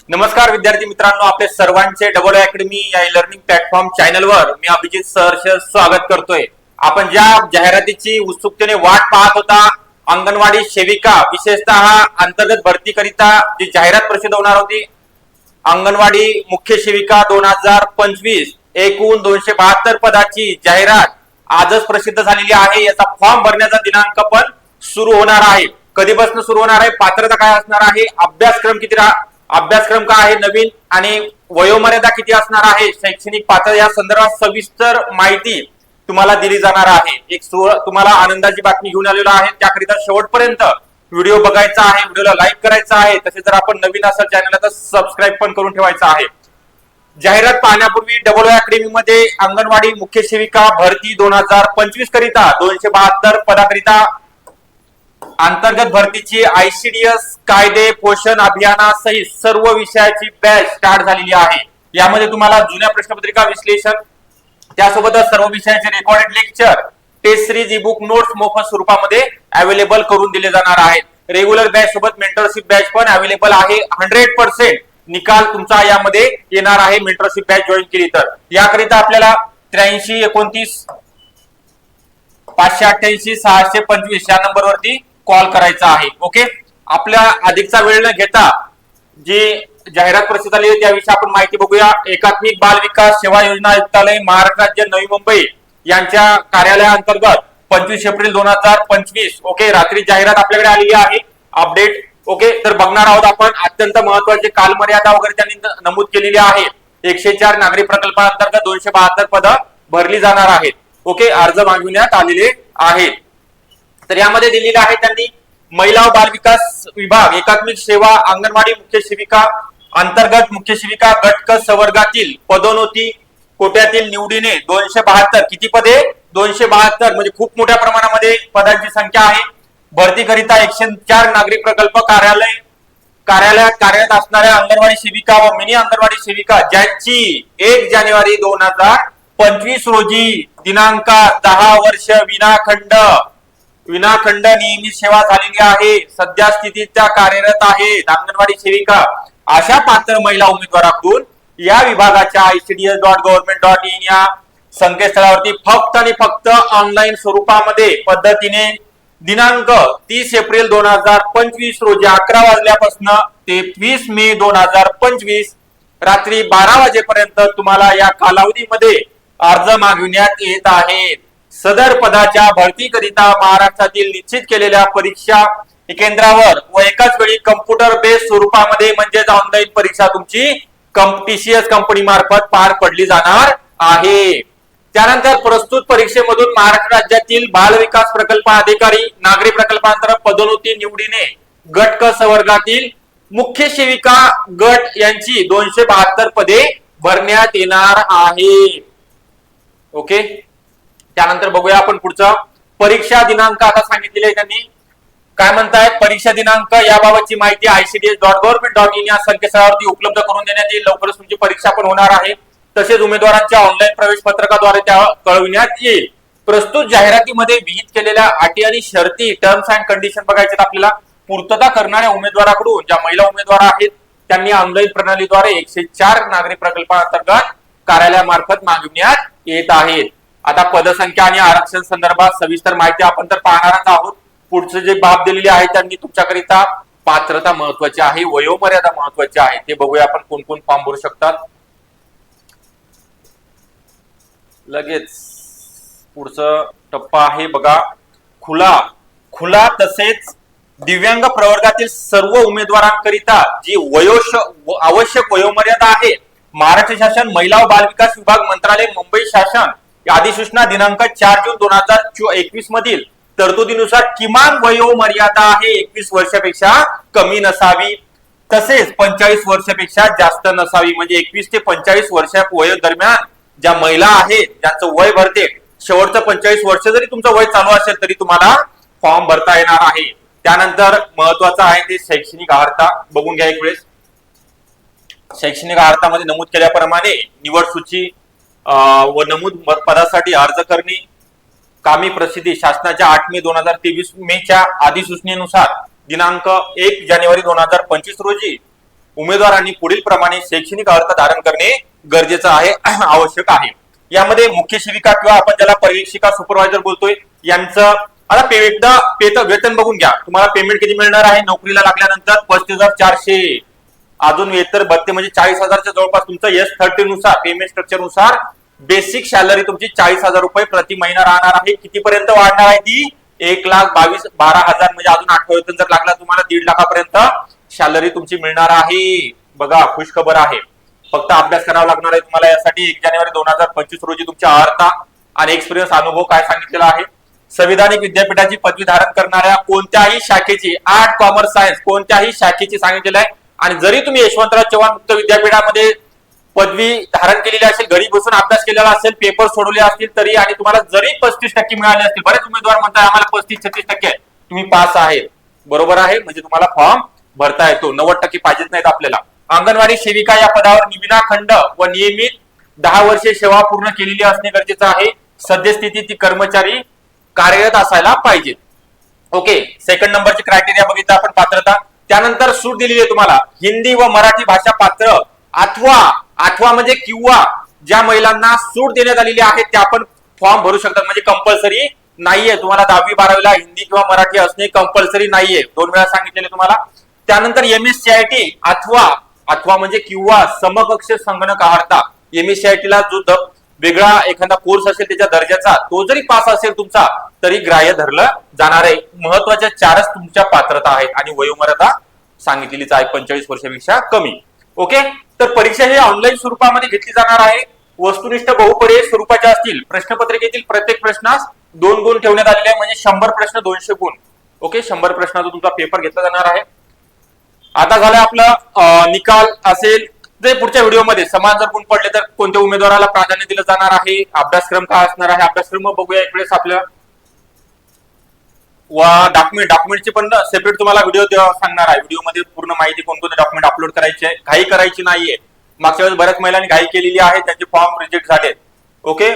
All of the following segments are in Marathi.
नमस्कार विद्यार्थी मित्रांनो, आपले सर्वांचे डबल अकॅडमी या लर्निंग प्लॅटफॉर्म चॅनलवर मी अभिजित सहर्ष स्वागत करतोय। आपण ज्या जाहिरातीची उत्सुकतेने वाट पाहत होता, अंगणवाडी सेविका विशेषतः अंतर्गत भरती करिता जी जाहिरात प्रसिद्ध होणार होती, अंगणवाडी मुख्य सेविका 2025 एकूण 272 पदाची जाहिरात आजच प्रसिद्ध झालेली आहे। याचा फॉर्म भरण्याचा दिनांक पण सुरू होणार आहे। कधीपासून सुरू होणार आहे, पात्रता काय असणार आहे, अभ्यासक्रम काय आहे नवीन आणि वयोमर्यादा किती असणार आहे, शैक्षणिक पात्रता या संदर्भात सविस्तर माहिती तुम्हाला दिली जाणार आहे। एक तुम्हाला आनंदाची बातमी घेऊन आलेलो आहे, त्याकरिता शेवटपर्यंत व्हिडिओ बघायचा आहे, व्हिडिओला लाईक करायचा आहे, तसेच जर आपण नवीन असाल चॅनलला तर सबस्क्राईब पण करून ठेवायचं आहे। जाहिरात पाहण्यापूर्वी डबल अकॅडमी मध्ये अंगणवाडी मुख्य सेविका भरती 2025 करिता 272 पदाकरिता अंतर्गत भरतीची आयसीडीएस कायदे पोषण अभियानासहित सर्व विषयाची बॅच स्टार्ट झालेली आहे। यामध्ये तुम्हाला जुन्या प्रश्नपत्रिका विश्लेषण, त्यासोबतच सर्व विषयाचे recorded lecture, test series, E book, notes मोफत स्वरूपामध्ये अवेलेबल करून दिले जाणार आहेत। रेग्युलर बॅच सोबत मेंटरशिप बॅच पण अवेलेबल आहे। 100% निकाल तुमचा यामध्ये येणार आहे मेंटरशिप बॅच जॉईन केली तर। याकरिता आपल्याला 83 29 588 625 या नंबरवरती कॉल करायचा आहे। ओके, आपल्या अधिकचा वेळ न घेता जी जाहिरात प्रसिद्ध झाली आहे त्याविषयी आपण माहिती बघूया। एकात्मिक बाल विकास सेवा योजना आयुक्तालय महाराष्ट्र राज्य नवी मुंबई यांच्या कार्यालयाअंतर्गत 25 एप्रिल 2025 ओके रात्री जाहिरात आपल्याकडे आलेली आहे अपडेट। ओके, तर बघणार आहोत आपण अत्यंत महत्त्वाचे कालमर्यादा वगैरे त्यांनी नमूद केलेली आहे। 104 नागरी प्रकल्पांतर्गत 272 पद भरली जाणार आहेत। ओके, अर्ज मागविण्यात आलेले आहेत। तर यामध्ये दिलेले आहे त्यांनी महिला व बाल विकास विभाग एकात्मिक सेवा अंगणवाडी मुख्य सेविका अंतर्गत मुख्य सेविका गट क संवर्गातील पदोन्नती कोट्यातील निवडीने 272 किती पदे 272 म्हणजे खूप मोठ्या प्रमाणामध्ये पदांची संख्या आहे। भरती करिता 104 नागरी प्रकल्प कार्यालयात कार्यरत असणाऱ्या अंगणवाडी सेविका व मिनी अंगणवाडी सेविका ज्यांची 1 जानेवारी 2025 रोजी दिनांक 10 वर्ष विनाखंड नियमित सेवा झालेली आहे, सध्या स्थितीत त्या कार्यरत आहेत अंगणवाडी सेविका अशा पात्र महिला उमेदवारांकडून या विभागाच्या icds.government.in या संकेतस्थळावरती फक्त आणि फक्त ऑनलाईन स्वरूपामध्ये पद्धतीने दिनांक 30 एप्रिल 2025 रोजी 11 वाजल्यापासून ते 20 मे 2025 रात्री 12 वाजेपर्यंत तुम्हाला या कालावधीमध्ये अर्ज मागविण्यात येत आहेत। सदर पदाच्या भरतीकरिता महाराष्ट्रातील निश्चित केलेल्या परीक्षा केंद्रावर व एकाच वेळी कम्प्युटर बेस्ड स्वरूपामध्ये म्हणजेच ऑनलाईन परीक्षा तुमची टीसीएस कंपनी मार्फत पार पडली जाणार आहे। त्यानंतर प्रस्तुत परीक्षेमधून महाराष्ट्र राज्यातील बाल विकास प्रकल्प अधिकारी नागरी प्रकल्पांतर्गत पदोन्नती निवडीने गट क संवर्गातील मुख्य सेविका गट यांची 272 पदे भरण्यात येणार आहे। ओके, त्यानंतर बघूया आपण पुढचा परीक्षा दिनांक आता सांगितलेले आहे त्यांनी। काय म्हणतायत, परीक्षा दिनांक याबाबतची माहिती icds.government.in या संकेतस्थळावरती उपलब्ध करून देण्यात येईल। लवकरच तुमची परीक्षा पण होणार आहे, तसेच उमेदवारांच्या ऑनलाईन प्रवेश पत्रकाद्वारे त्या कळविण्यात येईल। प्रस्तुत जाहिरातीमध्ये विहित केलेल्या अटी आणि शर्ती टर्म्स अँड कंडिशन बघायचे आपल्याला। पूर्तता करणाऱ्या उमेदवाराकडून ज्या महिला उमेदवार आहेत त्यांनी ऑनलाईन प्रणालीद्वारे 104 नागरी प्रकल्पांतर्गत कार्यालयामार्फत मागविण्यात येत आहेत। आता पदसंख्या आणि आरक्षण संदर्भात सविस्तर माहिती आपण तर पाहणारच आहोत। पुढचे जे बाब दिलेले आहे त्यांनी तुमच्याकरिता पात्रता महत्वाची आहे, वयोमर्यादा महत्वाची आहे, ते बघूया आपण कोण कोण फॉर्म भरू शकतात। लगेच पुढचा टप्पा आहे बघा, खुला तसेच दिव्यांग प्रवर्गातील सर्व उमेदवारांकरिता जी आवश्यक वयोमर्यादा आहे, महाराष्ट्र शासन महिला व बाल विकास विभाग मंत्रालय मुंबई शासन अधिसूचना दिनांक 4 जून 2021 मधील तरतुदीनुसार किमान वयोमर्यादा आहे 21 वर्षापेक्षा कमी नसावी, तसेच 45 वर्षापेक्षा जास्त नसावी। म्हणजे 21 ते 45 वर्षा वय दरम्यान ज्या महिला आहेत ज्यांचं वय भरते शेवटचं 45 वर्ष जरी तुमचं वय चालू असेल तरी तुम्हाला फॉर्म भरता येणार आहे। त्यानंतर महत्वाचं आहे ते शैक्षणिक अर्हता बघून घ्या एक वेळेस। शैक्षणिक अर्हतामध्ये नमूद केल्याप्रमाणे निवड सूची व नमूद पदासाठी अर्ज करणे, कामी प्रसिद्धी शासनाच्या 8 मे 2023 मेच्या अधिसूचनेनुसार दिनांक 1 जानेवारी 2025 रोजी उमेदवारांनी पुढील प्रमाणे शैक्षणिक अर्हता धारण करणे गरजेचं आहे आवश्यक आहे. यामध्ये मुख्य शिविका किंवा आपण ज्याला परिशिका सुपरवायझर बोलतोय यांचं आता वेतन बघून घ्या. तुम्हाला पेमेंट किती मिळणार आहे नोकरीला लागल्यानंतर 35,400. अजून वेतन भत्ते म्हणजे 40,000च्या जवळपास तुमचं S30 नुसार पेमेंट स्ट्रक्चर नुसार बेसिक सॅलरी तुमची 40,000 रुपये प्रति महिना राहणार आहे. कितीपर्यंत वाढणार आहे ती 1,22,12,000 म्हणजे अजून 8 वेतन जर लागला तुम्हाला 1.5 लाखापर्यंत सॅलरी तुमची मिळणार आहे. बघा खुश खबर आहे. फक्त अभ्यास करावा लागणार आहे तुम्हाला यासाठी. 1 जानेवारी 2025 रोजी तुमच्या अर्हता आणि एक्सपिरियन्स अनुभव काय सांगितलेला आहे. संविधानिक विद्यापीठाची पदवी धारण करणाऱ्या कोणत्याही शाखेची आर्ट कॉमर्स सायन्स कोणत्याही शाखेची सांगितलेलं आहे. आणि जरी तुम्ही यशवंतराव चव्हाण मुक्त विद्यापीठामध्ये पदवी धारण केलेली असेल घरी बसून अभ्यास केलेला असेल पेपर सोडवले असतील तरी आणि तुम्हाला जरी 35% मिळाले असतील बरेच उमेदवार म्हणतात आम्हाला 35-36% तुम्ही पास आहे बरोबर आहे म्हणजे तुम्हाला फॉर्म भरता येतो. 90% पाहिजेच नाहीत आपल्याला. अंगणवाडी सेविका या पदावर निविनाखंड व नियमित 10 वर्षे सेवा पूर्ण केलेली असणे गरजेचं आहे. सद्यस्थितीत ती कर्मचारी कार्यरत असायला पाहिजे. ओके सेकंड नंबरची क्रायटेरिया बघितला आपण पात्रता. त्यानंतर सूट दिलेली आहे तुम्हाला हिंदी व मराठी भाषा पात्र अथवा म्हणजे किंवा ज्या महिलांना सूट देण्यात आलेली आहे त्या पण फॉर्म भरू शकतात म्हणजे कंपल्सरी नाहीये. तुम्हाला 10वी 12वीला हिंदी किंवा मराठी असणे कंपल्सरी नाहीये. 2 वेळा सांगितलेले तुम्हाला. त्यानंतर MSCIT अथवा म्हणजे किंवा समकक्ष संगणक अर्हता MSCIT ला जो वेगळा एखादा कोर्स असेल त्याच्या दर्जाचा तो जरी पास असेल तुमचा तरी ग्राह्य धरलं जाणार आहे. महत्वाच्या 4च तुमच्या पात्रता आहेत आणि वयोमर्यादा सांगितलेलीच आहे 45 वर्षापेक्षा कमी. ओके तर परीक्षा ही ऑनलाईन स्वरूपामध्ये घेतली जाणार आहे. वस्तुनिष्ठ बहुपर्यायी स्वरूपाच्या असतील. प्रश्नपत्रिकेतील प्रत्येक प्रश्नास 2 गुण ठेवण्यात आलेले आहे म्हणजे 100 प्रश्न 200 गुण. ओके 100 प्रश्नाचा तुमचा पेपर घेतला जाणार आहे. आता झालं आपलं निकाल असेल जे पुढच्या व्हिडिओमध्ये समान जर गुण पडले तर कोणत्या उमेदवाराला प्राधान्य दिलं जाणार आहे अभ्यासक्रम काय असणार आहे अभ्यासक्रम बघूया एक वेळेस आपल्या डॉक्युमेंटची पण सेपरेट तुम्हाला व्हिडिओ सांगणार आहे. व्हिडिओमध्ये पूर्ण माहिती कोणकोणते डॉक्युमेंट अपलोड करायचे घाई करायची नाहीये. मागच्या वेळेस बऱ्याच महिलांनी घाई केलेली आहे त्यांचे फॉर्म रिजेक्ट झाले. ओके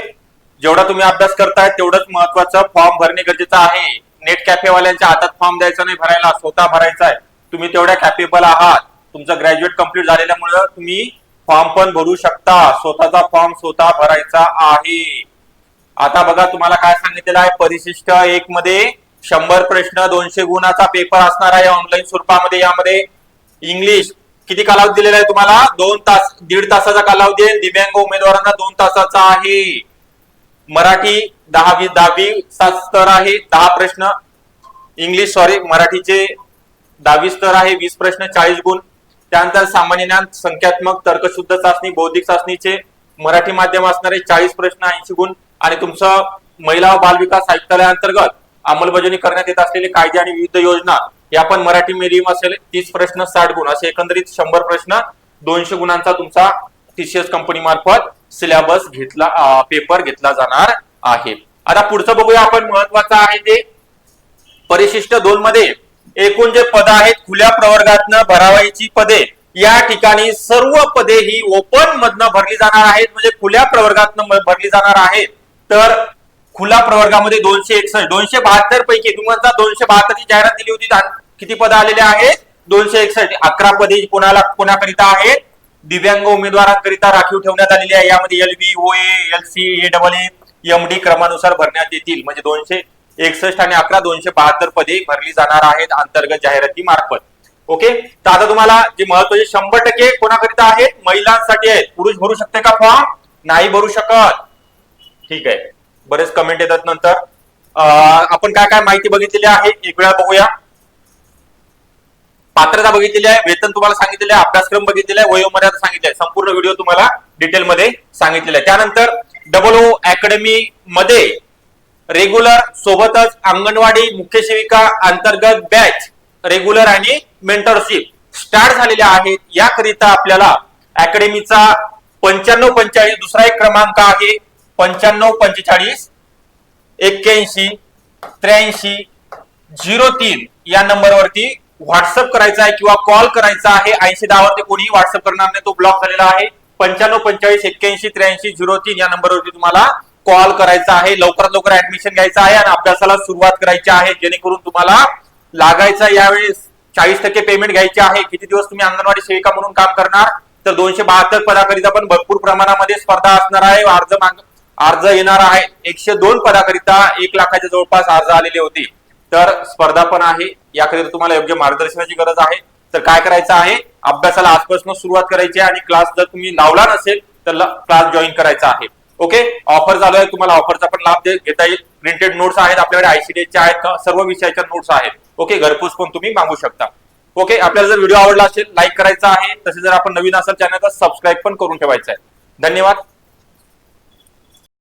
जेवढा तुम्ही अभ्यास करताय तेवढंच महत्वाचं फॉर्म भरणे गरजेचं आहे. नेट कॅफेवाल्यांच्या हातात फॉर्म द्यायचा नाही भरायला स्वतः भरायचा आहे. तुम्ही तेवढ्या कॅपेबल आहात. तुमचं ग्रॅज्युएट कम्प्लीट झालेल्यामुळे तुम्ही फॉर्म पण भरू शकता. स्वतःचा फॉर्म स्वतः भरायचा आहे. आता बघा तुम्हाला काय सांगितलेलं आहे परिशिष्ट 1 मध्ये 100 प्रश्न 200 गुणाचा पेपर असणार आहे ऑनलाईन स्वरूपामध्ये. यामध्ये इंग्लिश किती कालावधी दिलेला आहे तुम्हाला 2 तास 1.5 तासाचा कालावधी आहे. दिव्यांग उमेदवारांना 2 तासाचा आहे. मराठी 10वी स्तर आहे 10 प्रश्न. इंग्लिश मराठीचे 10वी स्तर आहे 20 प्रश्न 40 गुण. त्यानंतर सामान्य ज्ञान संख्यात्मक तर्कशुद्ध चाचणी बौद्धिक चाचणीचे मराठी माध्यम असणारे 40 प्रश्न 80 गुण. आणि तुमचं महिला व बाल विकास आयुक्तालयाअंतर्गत अंमलबजावणी करण्यात येत असलेले कायदे आणि विविध योजना या पण मराठी मीडियम असेल 30 प्रश्न 60 गुण असे एकंदरीत 100 प्रश्न 200 गुणांचा तुमचा TCS कंपनी मार्फत सिलेबस पेपर घेतला जाणार आहे. आता पुढचं बघूया आपण महत्वाचं आहे ते परिशिष्ट 2 मध्ये एकूण जे पद आहेत खुल्या प्रवर्गातनं भरावायची पदे या ठिकाणी सर्व पदे ही ओपन मधनं भरली जाणार आहेत म्हणजे खुल्या प्रवर्गातनं भरली जाणार आहेत. तर खुला प्रवर्गामध्ये 261 272 पैकी तुम्हाला 272 ची जाहिरात दिली होती. किती पद आलेले आहेत 261. 11 पदे कोणाकरिता आहेत दिव्यांग उमेदवारांकरिता राखीव ठेवण्यात आलेली आहे. यामध्ये LB OA LC AA MD क्रमानुसार भरण्यात येतील म्हणजे 261 आणि 11 272 पदे भरली जाणार आहेत अंतर्गत जाहिराती मार्फत. ओके तर आता तुम्हाला जे महत्वाचे 100% कोणाकरिता आहेत महिलांसाठी आहेत. पुरुष भरू शकते का फॉर्म नाही भरू शकत. ठीक आहे बरेच कमेंट येतात नंतर. आपण काय काय माहिती बघितलेली आहे एक वेळा बघूया. पात्रता बघितलेली आहे वेतन तुम्हाला सांगितलेलं आहे अभ्यासक्रम बघितलेला आहे वयोमर्यादा सांगितली आहे. संपूर्ण व्हिडिओ तुम्हाला डिटेल मध्ये सांगितलेला आहे. त्यानंतर OO अकॅडमी मध्ये रेग्युलर सोबतच अंगणवाडी मुख्य सेविका अंतर्गत बॅच रेग्युलर आणि मेंटरशिप स्टार्ट झालेल्या आहेत. याकरिता आपल्याला अकॅडमीचा 9545 दुसरा एक क्रमांक आहे 9545 81 83 03 या नंबरवरती व्हॉट्सअप करायचा आहे किंवा कॉल करायचा आहे. 8010 वरती कोणी व्हॉट्सअप करणार नाही तो ब्लॉक झालेला आहे. 9545 81 83 03 या नंबरवरती तुम्हाला कॉल करायचा आहे. लवकरात लवकर ऍडमिशन घ्यायचं आहे आणि अभ्यासाला सुरुवात करायची आहे जेणेकरून तुम्हाला लागायचा यावेळेस 40% पेमेंट घ्यायचे आहे. किती दिवस तुम्ही अंगणवाडी सेविका म्हणून काम करणार, तर 272 पदाकरिता पण भरपूर प्रमाणामध्ये स्पर्धा असणार आहे. अर्ज येणार आहे. 102 पदाकरिता 1 लाखाच्या जवळपास अर्ज आलेले होते. तर स्पर्धा पण आहे. याकरिता तुम्हाला योग्य मार्गदर्शनाची गरज आहे. तर काय करायचं आहे, अभ्यासाला आजपासून सुरुवात करायची आहे आणि क्लास जर तुम्ही लावला नसेल तर क्लास जॉईन करायचा आहे. ओके, ऑफर चालू आहे, तुम्हाला ऑफरचा पण लाभ घेता येईल. प्रिंटेड नोट्स आहेत आपल्याकडे, आयसीडीएसच्या आहेत, सर्व विषयाच्या नोट्स आहेत. ओके, घरपोच पण तुम्ही मागू शकता. ओके, आपल्याला जर व्हिडिओ आवडला असेल लाईक करायचा आहे. तसे जर आपण नवीन असाल चॅनल तर सबस्क्राईब पण करून ठेवायचं आहे. धन्यवाद.